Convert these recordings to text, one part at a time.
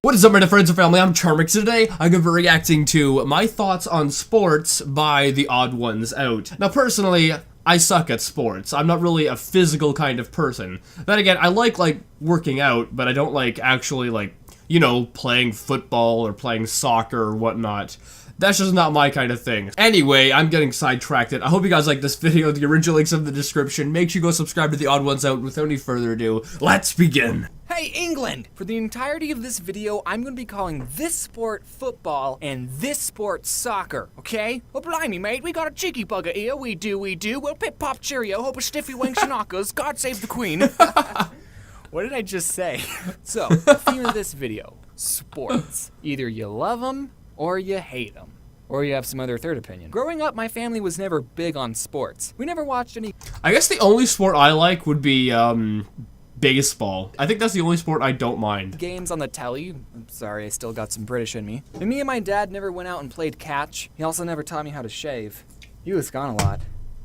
What is up, my friends and family? I'm Charmx, and today I'm going to be reacting to my thoughts on sports by the odd ones out. Now, personally, I suck at sports. I'm not really a physical kind of person. Then again, I like working out, but I don't like actually playing football or playing soccer or whatnot. That's just not my kind of thing. Anyway, I'm getting sidetracked. I hope you guys like this video. The original link's in the description. Make sure you go subscribe to the odd ones out. Without any further ado, let's begin. Hey, England! For the entirety of this video, I'm going to be calling this sport football and this sport soccer, okay? Well, blimey, mate, we got a cheeky bugger here. We do. Well, pip-pop cheerio, hope a stiffy winks and knockers. God save the queen. What did I just say? So, the theme of this video, sports. Either you love them or you hate them. Or you have some other third opinion. Growing up, my family was never big on sports. We never watched any... I guess the only sport I like would be, baseball. I think that's the only sport I don't mind. Games on the telly. I'm sorry, I still got some British in me. And me and my dad never went out and played catch. He also never taught me how to shave. He was gone a lot.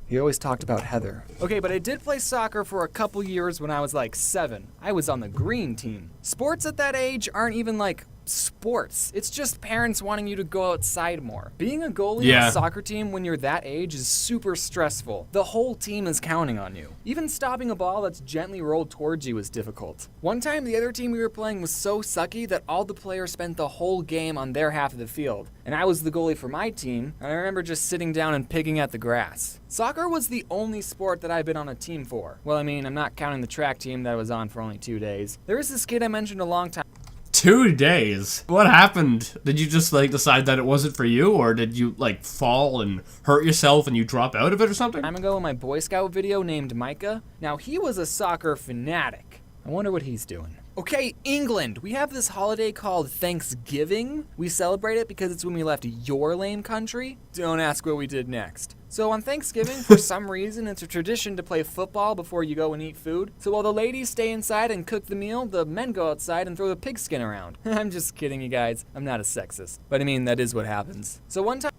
He always talked about Heather. Okay, but I did play soccer for a couple years when I was like 7. I was on the green team. Sports at that age aren't even like sports. It's just parents wanting you to go outside more. Being a goalie on a soccer team when you're that age is super stressful. The whole team is counting on you. Even stopping a ball that's gently rolled towards you is difficult. One time, the other team we were playing was so sucky that all the players spent the whole game on their half of the field. And I was the goalie for my team, and I remember just sitting down and picking at the grass. Soccer was the only sport that I've been on a team for. Well, I mean, I'm not counting the track team that I was on for only 2 days. There was this kid I mentioned a long time. 2 days? What happened? Did you just decide that it wasn't for you, or did you fall and hurt yourself and you drop out of it or something? Time ago in my Boy Scout video named Micah. Now he was a soccer fanatic. I wonder what he's doing. Okay, England, we have this holiday called Thanksgiving. We celebrate it because it's when we left your lame country. Don't ask what we did next. So on Thanksgiving, for some reason, it's a tradition to play football before you go and eat food. So while the ladies stay inside and cook the meal, the men go outside and throw the pigskin around. I'm just kidding, you guys. I'm not a sexist. But I mean, that is what happens. So one time...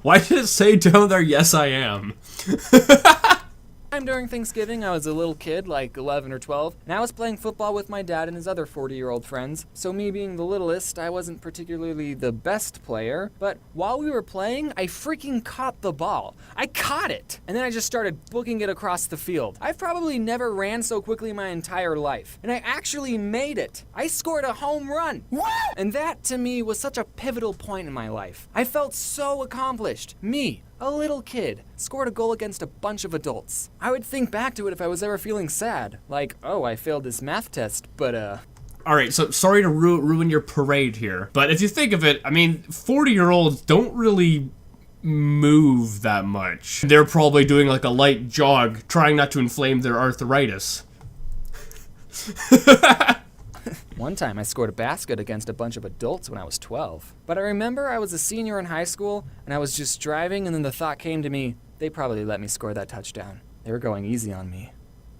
Why did it say down there, yes I am? During Thanksgiving, I was a little kid, like 11 or 12, and I was playing football with my dad and his other 40-year-old friends. So me being the littlest, I wasn't particularly the best player, but while we were playing, I freaking caught the ball. I caught it! And then I just started booking it across the field. I've probably never ran so quickly in my entire life, and I actually made it. I scored a home run! Woo! And that, to me, was such a pivotal point in my life. I felt so accomplished. Me, a little kid, scored a goal against a bunch of adults. I would think back to it if I was ever feeling sad. Like, oh, I failed this math test, but Alright, so sorry to ruin your parade here, but if you think of it, I mean, 40-year-olds don't really move that much. They're probably doing a light jog, trying not to inflame their arthritis. One time I scored a basket against a bunch of adults when I was 12. But I remember I was a senior in high school, and I was just driving, and then the thought came to me, they probably let me score that touchdown. They were going easy on me.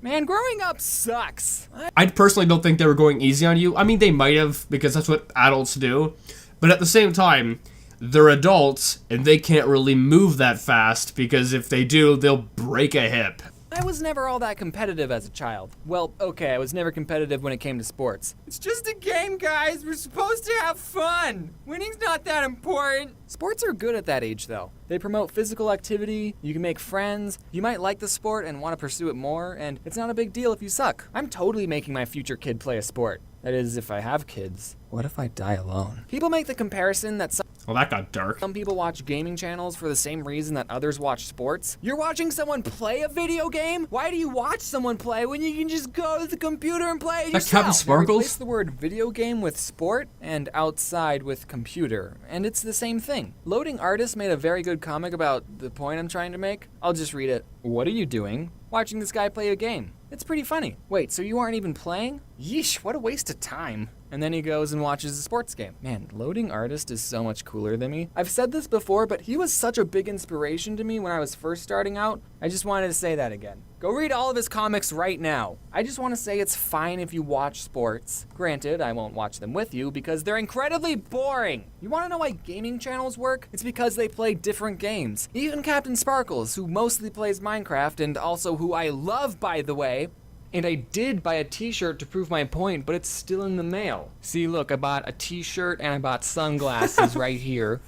Man, growing up sucks. I personally don't think they were going easy on you. I mean, they might have, because that's what adults do. But at the same time, they're adults, and they can't really move that fast, because if they do, they'll break a hip. I was never all that competitive as a child. Well, okay, I was never competitive when it came to sports. It's just a game, guys. We're supposed to have fun. Winning's not that important. Sports are good at that age, though. They promote physical activity, you can make friends, you might like the sport and want to pursue it more, and it's not a big deal if you suck. I'm totally making my future kid play a sport. That is, if I have kids. What if I die alone? People make the comparison that Well, that got dark. some people watch gaming channels for the same reason that others watch sports. You're watching someone play a video game? Why do you watch someone play when you can just go to the computer and play it yourself? Captain Sparkles? Replace the word video game with sport and outside with computer, and it's the same thing. Loading Artist made a very good comic about the point I'm trying to make. I'll just read it. What are you doing? Watching this guy play a game. It's pretty funny. Wait, so you aren't even playing? Yeesh, what a waste of time. And then he goes and watches a sports game. Man, Loading Artist is so much cooler than me. I've said this before, but he was such a big inspiration to me when I was first starting out. I just wanted to say that again. Go read all of his comics right now. I just want to say it's fine if you watch sports. Granted, I won't watch them with you because they're incredibly boring. You want to know why gaming channels work? It's because they play different games. Even Captain Sparkles, who mostly plays Minecraft and also who I love, by the way, And I did buy a t-shirt to prove my point, but it's still in the mail. See, look, I bought a t-shirt and I bought sunglasses right here.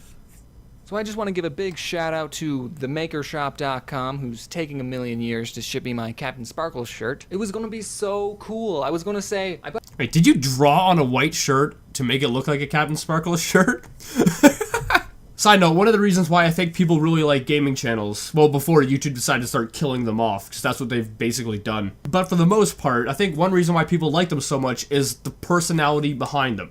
So I just want to give a big shout out to themakershop.com, who's taking a million years to ship me my Captain Sparkles shirt. It was going to be so cool. I was going to say... Wait, did you draw on a white shirt to make it look like a Captain Sparkles shirt? Side note, one of the reasons why I think people really like gaming channels, well, before YouTube decided to start killing them off, because that's what they've basically done. But for the most part, I think one reason why people like them so much is the personality behind them.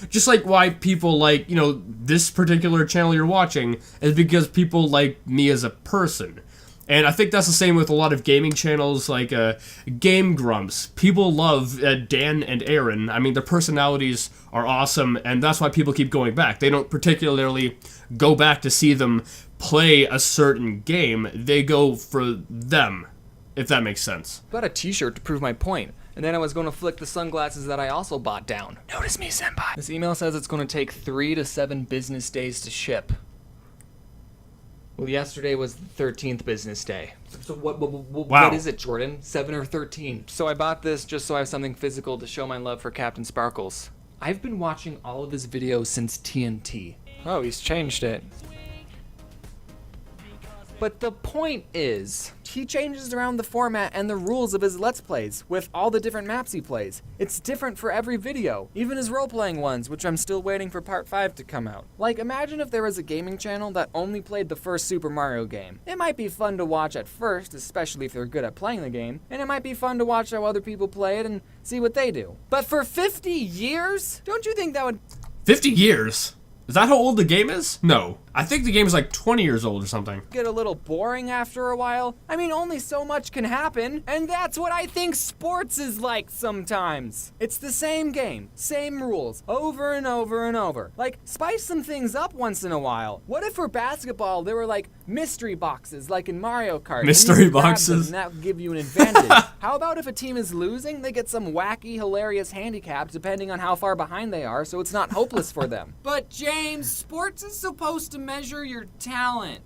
Just like why people like, you know, this particular channel you're watching is because people like me as a person. And I think that's the same with a lot of gaming channels like Game Grumps. People love Dan and Aaron. I mean, their personalities are awesome, and that's why people keep going back. They don't particularly go back to see them play a certain game. They go for them, if that makes sense. I bought a t-shirt to prove my point. And then I was going to flick the sunglasses that I also bought down. Notice me, senpai. This email says it's going to take 3 to 7 business days to ship. Well, yesterday was the 13th business day. So Wow. What is it, Jordan? 7 or 13? So I bought this just so I have something physical to show my love for Captain Sparkles. I've been watching all of his videos since TNT. Oh, he's changed it. But the point is, he changes around the format and the rules of his Let's Plays with all the different maps he plays. It's different for every video, even his role-playing ones, which I'm still waiting for part 5 to come out. Like, imagine if there was a gaming channel that only played the first Super Mario game. It might be fun to watch at first, especially if they're good at playing the game, and it might be fun to watch how other people play it and see what they do. But for 50 years? Don't you think that would... 50 years? Is that how old the game is? No. I think the game is like 20 years old or something. Get a little boring after a while? I mean, only so much can happen, and that's what I think sports is like sometimes. It's the same game, same rules, over and over and over. Like, spice some things up once in a while. What if for basketball there were like mystery boxes like in Mario Kart? Mystery boxes? And that would give you an advantage. How about if a team is losing, they get some wacky, hilarious handicap depending on how far behind they are, so it's not hopeless for them. But James, sports is supposed to measure your talent.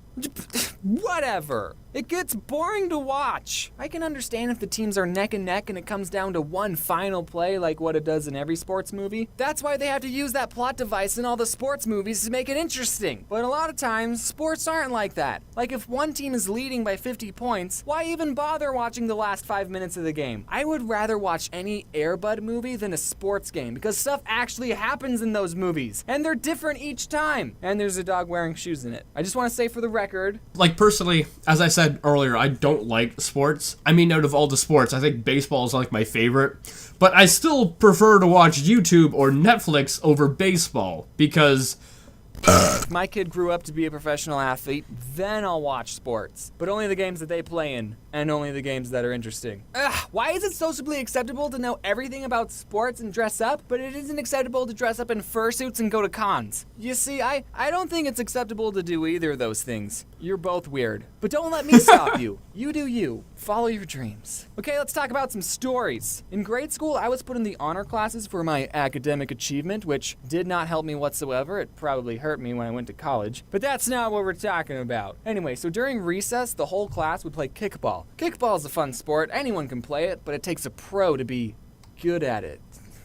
Whatever. It gets boring to watch. I can understand if the teams are neck and neck and it comes down to one final play like what it does in every sports movie. That's why they have to use that plot device in all the sports movies to make it interesting. But a lot of times, sports aren't like that. Like if one team is leading by 50 points, why even bother watching the last 5 minutes of the game? I would rather watch any Air Bud movie than a sports game because stuff actually happens in those movies. And they're different each time. And there's a dog wearing shoes in it. I just want to say for the record, like personally, as I said earlier, I don't like sports. I mean, out of all the sports, I think baseball is like my favorite. But I still prefer to watch YouTube or Netflix over baseball because... If my kid grew up to be a professional athlete, then I'll watch sports. But only the games that they play in, and only the games that are interesting. Ugh, why is it socially acceptable to know everything about sports and dress up, but it isn't acceptable to dress up in fursuits and go to cons? You see, I don't think it's acceptable to do either of those things. You're both weird. But don't let me stop you. You do you. Follow your dreams. Okay, let's talk about some stories. In grade school, I was put in the honor classes for my academic achievement, which did not help me whatsoever. It probably hurt me when I went to college. But that's not what we're talking about. Anyway, so during recess, the whole class would play kickball. Kickball is a fun sport. Anyone can play it, but it takes a pro to be good at it.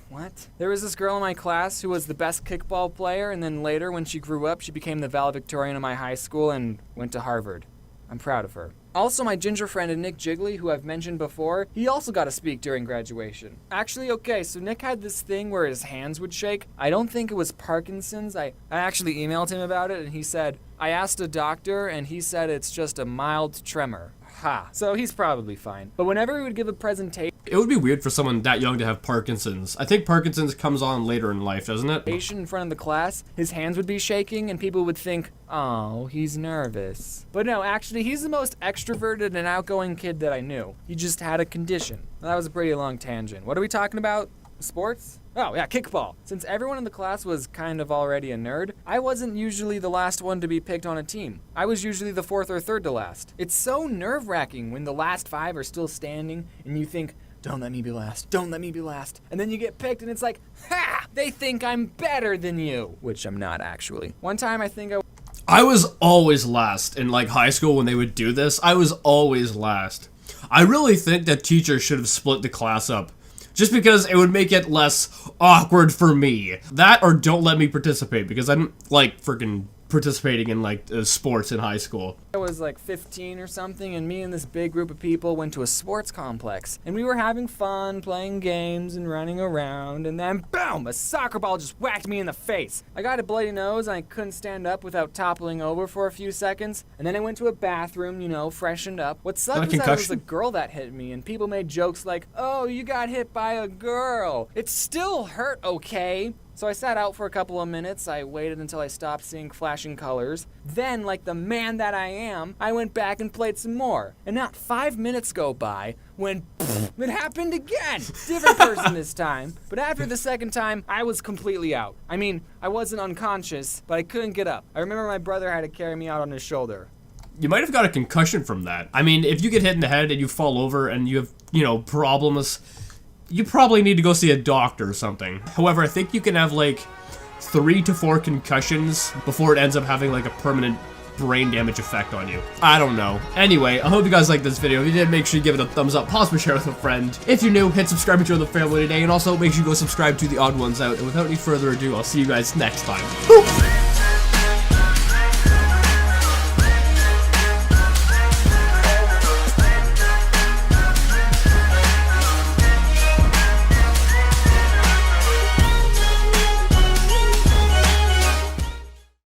What? There was this girl in my class who was the best kickball player, and then later, when she grew up, she became the valedictorian of my high school and went to Harvard. I'm proud of her. Also, my ginger friend Nick Jiggly, who I've mentioned before, he also got to speak during graduation. Actually, okay, so Nick had this thing where his hands would shake. I don't think it was Parkinson's. I actually emailed him about it, and he said, I asked a doctor, and he said it's just a mild tremor. Ha. So he's probably fine. But whenever he would give a presentation... It would be weird for someone that young to have Parkinson's. I think Parkinson's comes on later in life, doesn't it? In front of the class, his hands would be shaking and people would think, oh, he's nervous. But no, actually, he's the most extroverted and outgoing kid that I knew. He just had a condition. Well, that was a pretty long tangent. What are we talking about? Sports? Oh, yeah, kickball. Since everyone in the class was kind of already a nerd, I wasn't usually the last one to be picked on a team. I was usually the fourth or third to last. It's so nerve-wracking when the last 5 are still standing and you think, don't let me be last. Don't let me be last. And then you get picked and it's like, ha! They think I'm better than you. Which I'm not, actually. One time I was always last in like high school when they would do this. I was always last. I really think that teachers should have split the class up. Just because it would make it less awkward for me. That or don't let me participate, because I didn't like freaking participating in like sports in high school. I was like 15 or something, and me and this big group of people went to a sports complex, and we were having fun playing games and running around, and then boom, a soccer ball just whacked me in the face. I got a bloody nose and I couldn't stand up without toppling over for a few seconds, and then I went to a bathroom, you know, freshened up. What sucked was that it was a girl that hit me, and people made jokes like, oh, you got hit by a girl. It still hurt, okay? So I sat out for a couple of minutes. I waited until I stopped seeing flashing colors. Then, like the man that I am, I went back and played some more. And not 5 minutes go by when it happened again. Different person this time. But after the second time, I was completely out. I mean, I wasn't unconscious, but I couldn't get up. I remember my brother had to carry me out on his shoulder. You might have got a concussion from that. I mean, if you get hit in the head and you fall over and you have, you know, problems, you probably need to go see a doctor or something. However, I think you can have like 3 to 4 concussions before it ends up having like a permanent brain damage effect on you. I don't know. Anyway, I hope you guys liked this video. If you did, make sure you give it a thumbs up, possibly share with a friend. If you're new, hit subscribe and join the family today, and also make sure you go subscribe to the Odd Ones Out. And without any further ado, I'll see you guys next time. Boop!